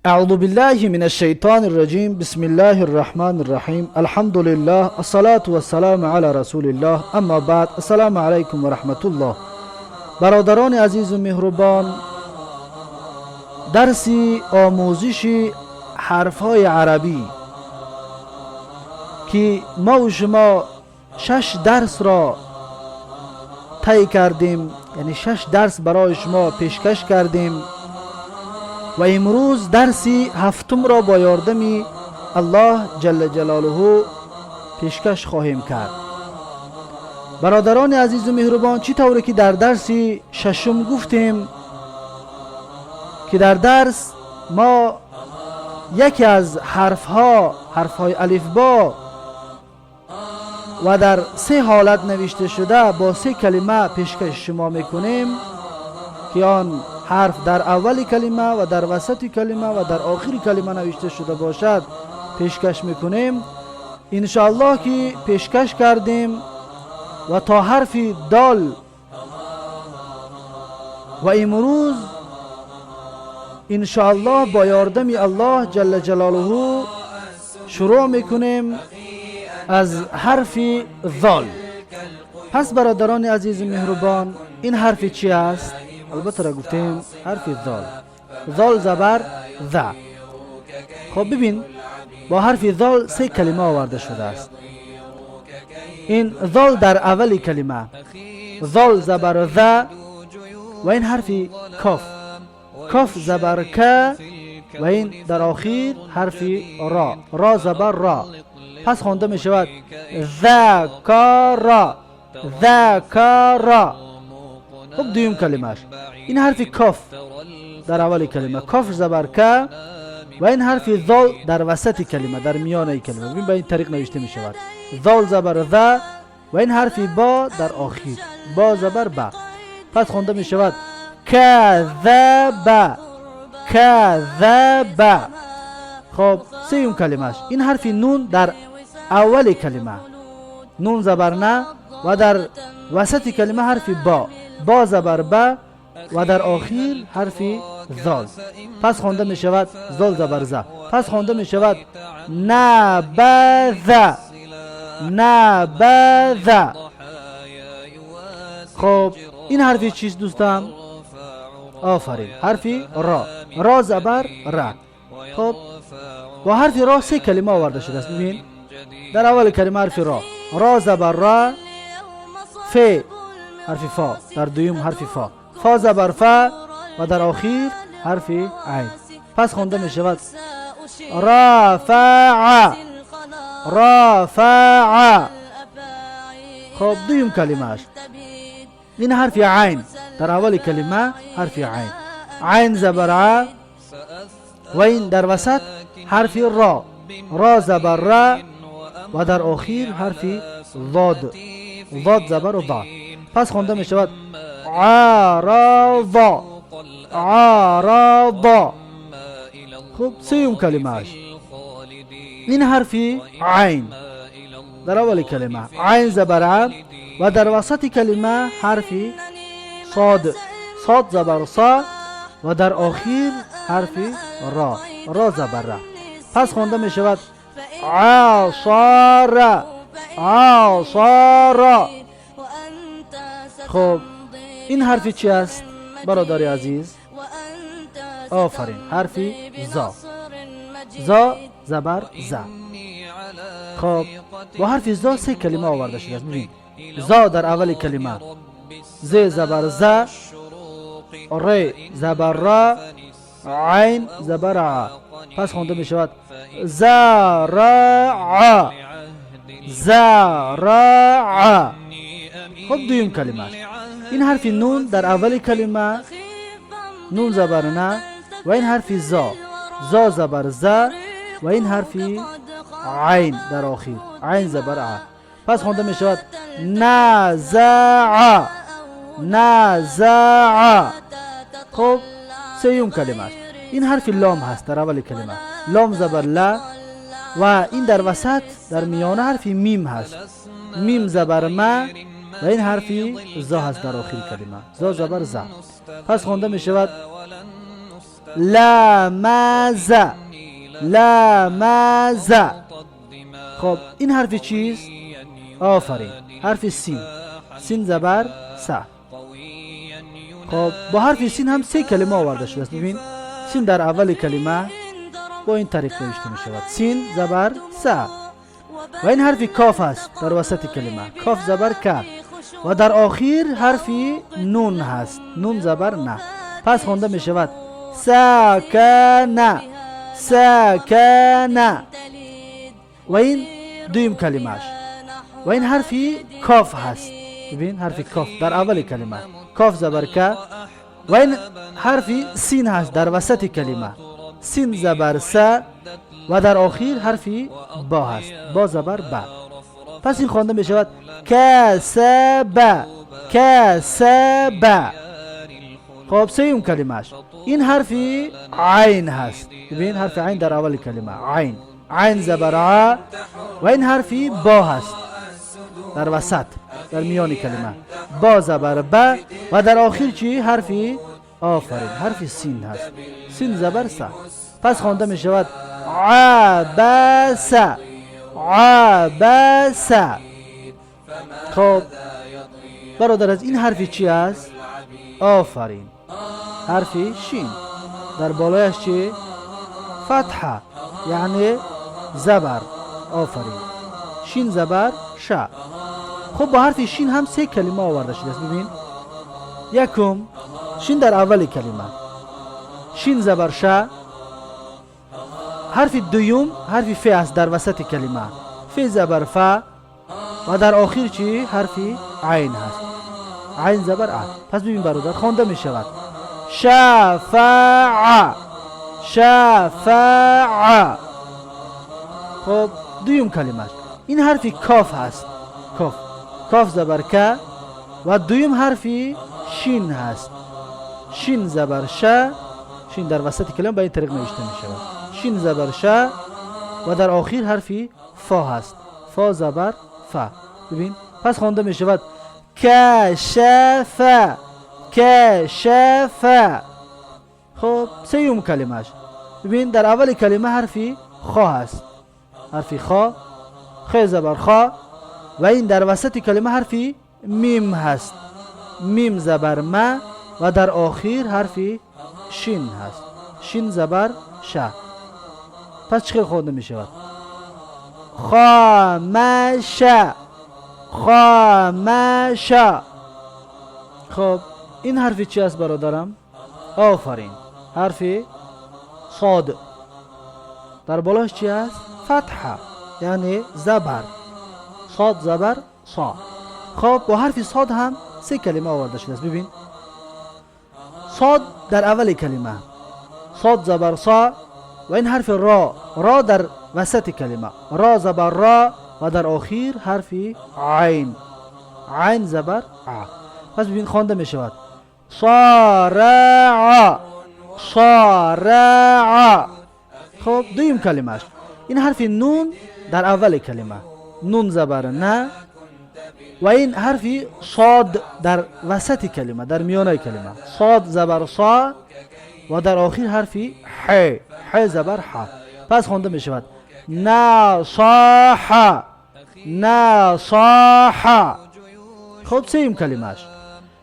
اعوذ بالله من الشیطان الرجیم. بسم الله الرحمن الرحیم. الحمد لله، الصلاة و السلام علی رسول الله. اما بعد، السلام علیکم و رحمت الله. برادران عزیز و مهربان، درسی آموزش حرفهای عربی که ما و شما 6 درس را طی کردیم، یعنی 6 درس برای شما پیشکش کردیم و امروز درسی هفتم را با یاردم الله جل جلاله پیشکش خواهیم کرد. برادران عزیز و مهربان، چی طوره که در درس ششم گفتیم که در درس ما یکی از حرفهای الف با و در 3 حالت نوشته شده با 3 کلمه پیشکش شما میکنیم که آن حرف در اول کلمه و در وسط کلمه و در آخر کلمه نوشته شده باشد پیشکش میکنیم. انشاءالله که پیشکش کردیم و تا حرف دال و امروز انشاءالله با یاردم الله جل جلاله شروع میکنیم از حرف ذال. پس برادران عزیز مهربان، این حرف چی است؟ البته را گفتیم حرف ذال. ذال زبر ذا. خب ببین، با حرف ذال 3 کلمه آورده شده است. این ذال در اول کلمه، ذال زبر ذا، و این حرف کاف، کاف زبر کا، و این در آخر حرف را، را زبر را. پس خوانده می شود ذکر، ذکر. خب دویم کلمهش، این حرف کاف در اول کلمه، کاف زبر کا، و این حرف ذال در وسط کلمه، در میانه کلمه. ببین به این طریق نوشته می شود ذال زبر ذا، و این حرف با در آخر، با زبر با. پس خوانده می شود کذب، کذب. خب سوم کلمهش، این حرف نون در اول کلمه، نون زبر نه، و در وسط کلمه حرف با، با زبر با، و در آخر حرف ذال. پس خوانده می شود ذال زبر ذا. پس خوانده می شود نبذ، نبذ. خب این حرف چیست دوستان؟ آفرین، حرف را، را زبر را. خب با حرف را 3 کلمه آورده شده است. ببین در اول کلمه حرف را، را زبر را، ف حرف فا، در دوم حرف فا، فا زبر فا، و در آخر حرف عین. پس خوانده می شود رفع، رفع. خب دوم کلمهش، این حرف عین در اول کلمه، حرف عین، عین زبر ع، و این در وسط حرف را، را زبر را، و در آخر حرف ضاد، ضاد زبر و ضاد. پس خوانده می شود عرض، عرض. خب سوم کلمهش، این حرف عین در اول کلمه، عین زبر ع، و در وسط کلمه حرف صاد، صاد زبر صا، و در آخر حرف را، را زبر را. پس خوانده می شود عصار، عصار. خب این حرف چی است برادر عزیز؟ آفرین، حرف زا، زا زبر زا. خب با حرف زا 3 کلمه آورده شده است. ببین زا در اول کلمه، ز زبر زا، ر زبر را، عین زبر ع. پس خوانده می شود زرع، زرع. خب دویم کلمه، این حرف نون در اول کلمه، نون زبر نه، و این حرف زا، زا زبر زا، و این حرف عین در آخر، عین زبر ع. پس خوانده می شود نزع، نزع. خب سوم کلمه، این حرف لام هست در اول کلمه، لام زبر لا، و این در وسط در میانه حرف میم هست، میم زبر ما، و این حرفی زا هست در آخر کلمه، زا زبر زا. پس خوانده می شود لمز. لمز. خب این حرف چیست؟ آفرین، حرف سین. سین زبر سه. خب با حرف سین هم سه کلمه آورده شده است. ببین سین در اول کلمه با این طریق نوشته می شود، سین زبر سه. و این حرف کاف است در وسط کلمه، کاف زبر که. و در آخر حرف نون هست، نون زبر نه. پس خوانده می شود سکن. سکن. و این دویم کلمهش. و این حرف کاف هست. ببین حرف کاف در اول کلمه، کاف زبر که. و این حرف سین هست در وسط کلمه، سین زبر سه. و در آخر حرف با هست، با زبر با. پس این خوانده می شود کسب. کسب. خب سوم کلمهش این حرف عین هست. ببین حرف عین در اول کلمه، عین. عین زبر ع. و این حرف با هست در وسط در میان کلمه، با زبر ب. و در آخر چی؟ حرف آفرین، حرف سین هست، سین زبر سه. پس خوانده می شود عبس. عبس. خب برادر از این حرف چی است؟ آفرین، حرف شین. در بالایش چی؟ فتحه، یعنی زبر. آفرین، شین زبر ش. خب با حرف شین هم سه کلمه آورده شده است. ببین یکم شین در اول کلمه، شین زبر ش. حرف دوم حرف ف است در وسط کلمه، ف زبر ف. و در آخر چی؟ حرف عین هست، عین زبر ع. پس ببین برادر خوانده می شود شفع. شفع. خب دوم کلمه این حرف کاف هست، کاف. کاف زبر که. و دوم حرف شین هست، شین زبر ش. شین در وسط کلمه به این طریق نوشته می شود، شین زبر ش. و در آخر حرف فا هست، فا زبر ف. ببین پس خوانده می شود کشف. کشف. خب سوم کلمهش ببین در اول کلمه حرف خا هست، حرف خا، خ زبر خا. و این در وسط کلمه حرف میم هست، میم زبر ما. و در آخر حرف شین هست، شین زبر ش. پس چقدر خوانده می شود؟ خامش. خامش. خب این حرف چی است برادرم؟ آفرین، حرف صاد. در بالاش چی است؟ فتحه، یعنی زبر. صاد زبر صا. خب با حرف صاد هم سه کلمه آورده شده است. ببین صاد در اول کلمه، صاد زبر صا. و این حرف را، را در وسط کلمه، را زبر را. و در آخر حرف عین، عین زبر ع. پس ببین خوانده می شود صارع. صارع. خب دویم کلمهش این حرف نون در اول کلمه، نون زبر نه. و این حرف صاد در وسط کلمه، در میانه کلمه، صاد زبر صا. و در آخر حرف ح، ح زبر ح. پس خوانده می شود نصاح. نصاح. خب سوم کلمهش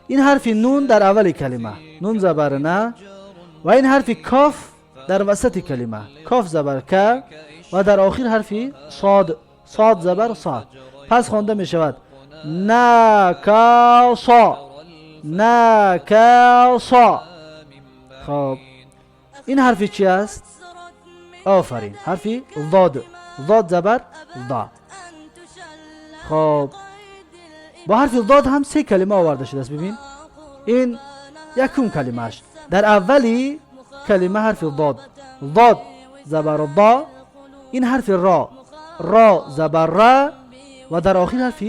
این حرف نون در اول کلمه، نون زبر نه. و این حرف کاف در وسط کلمه، کاف زبر که. و در آخر حرف صاد، صاد زبر صاد. پس خوانده می شود نکاسا. نکاسا. خب این حرف چی است؟ آفرین، حرف ضاد. ضاد زبر ضا. خب با حرف ضاد هم سه کلمه آورده شده است. ببین این یکم کلمهش در اولی کلمه حرف ضاد، ضاد زبر ضا. این حرف را، را زبر را. و در آخر حرف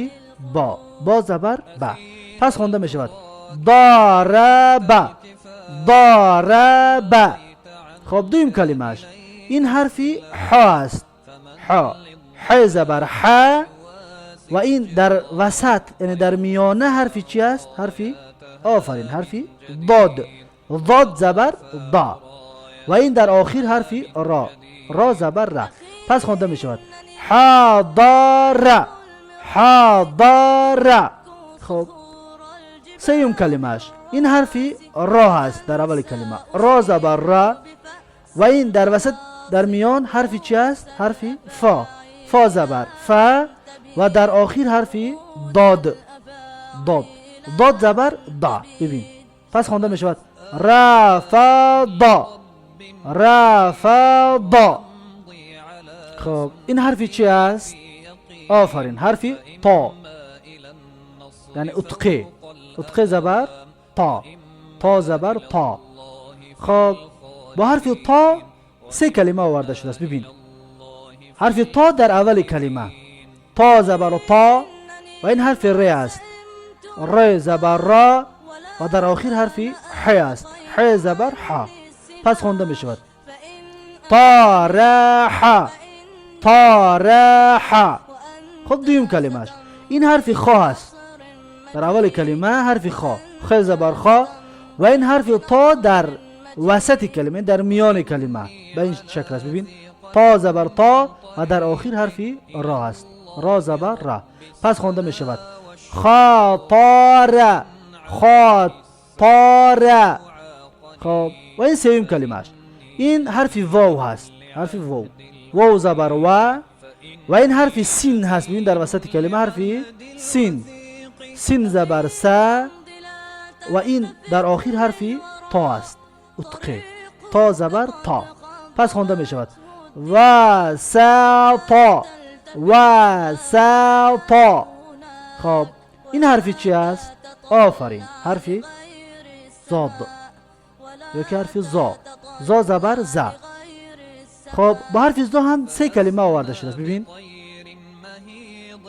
با، با زبر با. پس خوانده می شود ضارب. ضارب. خب دویم کلمهش این حرف ح است، ح، ح زبر ح. و این در وسط یعنی در میانه حرف چی است؟ حرف آفرین، حرف ضاد. ضاد زبر ضا. و این در آخر حرف را، را زبر را. پس خوانده می شود حضر، حضر. خب سیوم کلمش این حرفی را هست در اول کلمه، را زبر را. و این در وسط در میان حرفی چی است؟ حرفی فا، فا زبر فا. و در آخر حرفی داد، داد، داد زبر دا. ببین پس خوانده می شود رفض، رفض. خب این حرفی چی است؟ آفرین حرفی تا، یعنی اتقی، اتقی زبر تا، تا زبر تا. خب با حرف تا سه کلمه آورده شده است. ببین حرف تا در اول کلمه، تا زبر تا. و این حرف ر است، ر زبر را. و در آخر حرفی ح است، ح زبر ح. پس خوانده می شود طارح، طارح. خب دویم کلمهش این حرف خا است در اول کلمه، حرف خا، خ زبر خا. و این حرف تا در وسط کلمه، در میان کلمه به این شکل است. ببین تا زبر تا و در آخر حرفی را است، را زبر را. پس خوانده می شود خاطر، خاطر. خب و این سوم کلمهش این حرف واو هست، حرف واو، واو زبر و. و این حرف سین هست. ببین در وسط کلمه حرفی سین، سین زبر سا. و این در آخر حرفی تا است، اتقی، تا زبر تا. پس خوانده می شود و سا تا، و سا تا. خب این حرفی چی است؟ آفرین حرفی زاد، یکی حرف زا، زا زبر زا. خب با حرف زا هم سه کلمه آورده شده است. ببین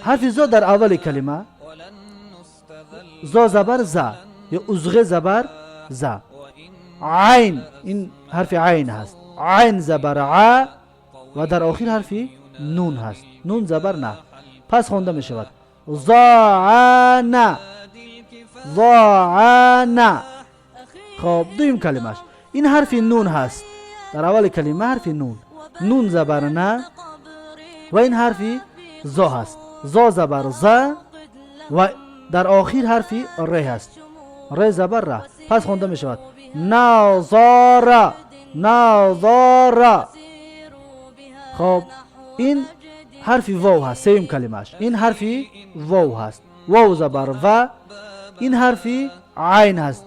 حرف زا در اول کلمه، زا زبر زا یا ازغه زبر زا. عین این حرف عین هست، عین زبر ع. و در آخر حرفی نون هست، نون زبر نه. پس خوانده می شود ضاعنا، ضاعنا. خب دویم کلمش این حرف نون هست در اول کلمه، حرف نون، نون زبر نه. و این حرفی زا هست، زا زبر زا. و در آخر حرفی ر هست، ر زبر را. پس خوانده می شود ناظر، ناظر. خب این حرفی واو هست، سوم کلمش این حرفی واو هست، واو زبر و. این حرفی عین هست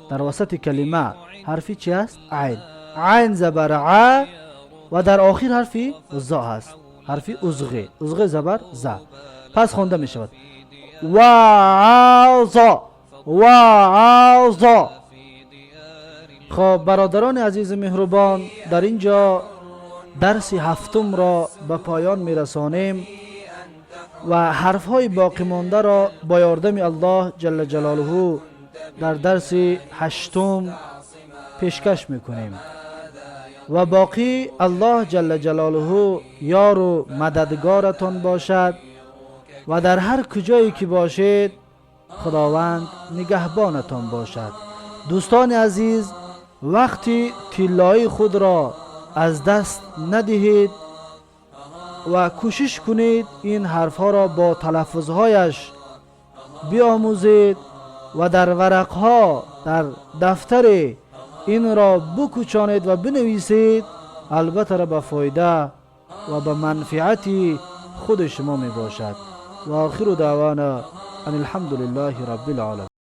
در وسط کلمه، حرفی چی هست؟ عین، عین زبر ع. و در آخر حرفی زا هست، حرفی ازغه، ازغه زبر زا. پس خوانده می شود وعظا، وعظا. خب برادران عزیز مهربان، در اینجا درس هفتم را به پایان می رسانیم و حرف های باقی مانده را با یاردم الله جل جلاله در درس هشتم پیشکش می کنیم. و باقی الله جل جلاله یار و مددگارتان باشد و در هر کجایی که باشید خداوند نگهبانتان باشد. دوستان عزیز، وقتی طلای خود را از دست ندهید و کوشش کنید این حرفها را با تلفظهایش بیاموزید و در ورقها، در دفتر این را بکوچانید و بنویسید. البته را به فایده و به منفعت خود شما می باشد. و آخر دعوانا ان الحمد لله رب العالمین.